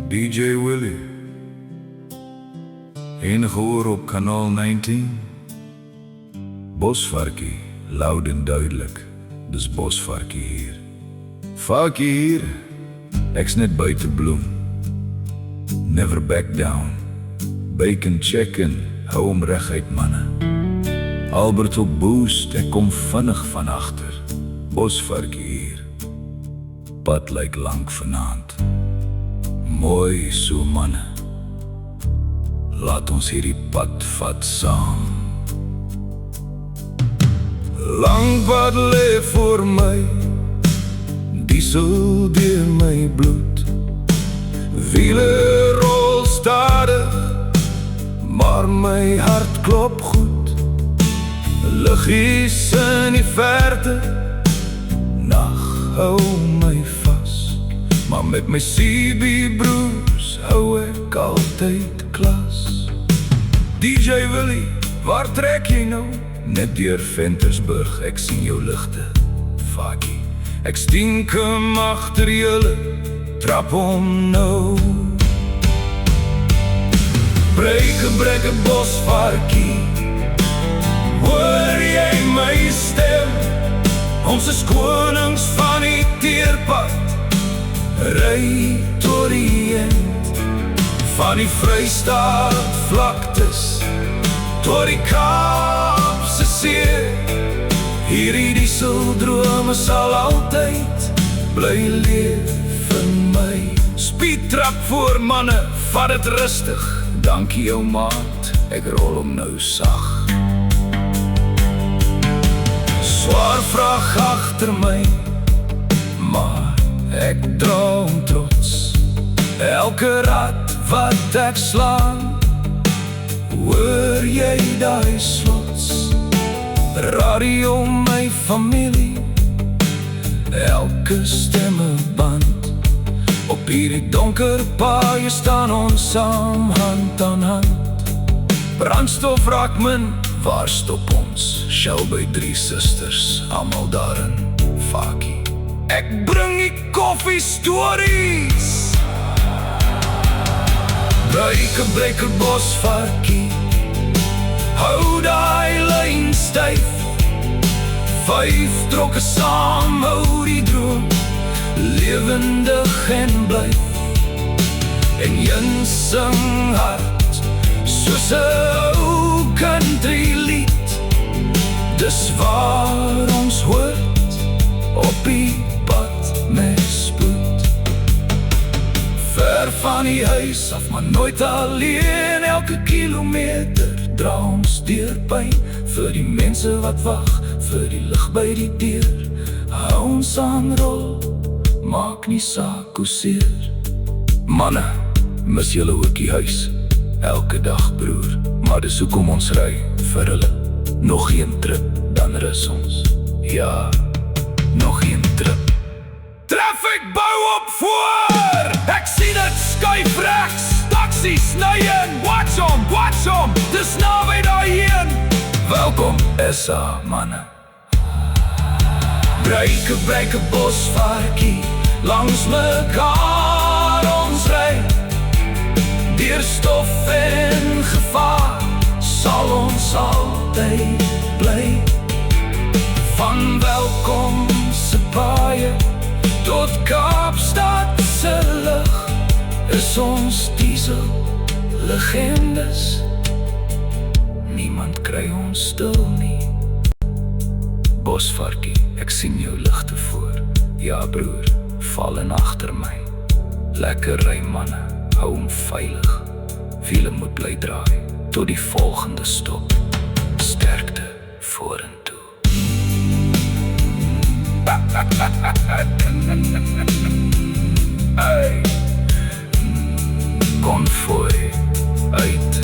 DJ Willie. Enige hoor op kanaal 19. Bosvarkie, luid en duidelik. Dis Bosvarkie hier. Varkie hier. Ek's net buite bloem. Never back down. Bacon check-in, hou hom reguit manne. Albert op boost, ek kom vinnig van agter. Bosvarkie hier. Pad lyk lank vanaand. Mooi so manne. Laat ons hierdie pad vat saam. Lang pad lê voor my, diesel deur my bloed. Wiele rol stadig, maar my hart klop goed. Liggies in die verte, nag hou my vas. Maar met my CB broers hou ek altyd klas. DJ Willie, waar trek jy nou? Net deur Ventersburg, ek sien jou ligte. Varkie, ek stiekem agter julle, trap om nou. Breke bosvarkie, hoor jy my stem? Ons is konings van die teerpad, ry tot die end. Van die Vrystaat vlaktes tot die Kaapse see. Hierdie dieseldrome sal altyd bly leef in my. Speedtrap voor manne, vat het rustig. Dankie jou maat, ek rol hom nou sag. Swaar vrag agter my, maar ek dra hom trots. Elke rad wat ek slaan, hoor jy daai slots. Radio my familie, elke stemmeband. Op hierdie donker paaie staan ons saam hand aan hand. Brandstof raak min, waar stop ons? Shell by 3 susters, almal daarin. Varkie, ek bring die koffie stories. Breke bosvarkie, hou daai lyn styf. 5 trokke saam, hou die droom levendig en blyf. En een sing hart, soos 'n ou country lied. Dis waar ons hoort, op die pad met spoed. Ver van die huis af, maar nooit alleen. Elke kilometer dra ons deur pyn. Vir die mense wat wag, vir die lig by die deur. Hou ons aan rol, maak nie saak hoe seer. Manne, mis julle ook die huis, elke dag broer. Maar dis hoekom ons ry, vir hulle. Nog een trip, dan rus ons. Ja, nog een trip. Traffic bou op voor! Ek sien het skuif regs, taksies sny in. Watch hom, dis naby daarheen. Welkom SA manne. Breke bosvarkie, langs mekaar ons ry. Deur stof en gevaar, sal ons altyd bly. Van welkom se paaie tot Kaapstad se lig, is ons diesel legendes. Niemand kry ons stil nie. Bosvarkie, ek sien jou ligte voor. Ja broer, val in agter my. Lekker ry manne, hou hom veilig. Wiele moet bly draai, tot die volgende stop. Sterkte vorentoe. Hey. Konvooi uit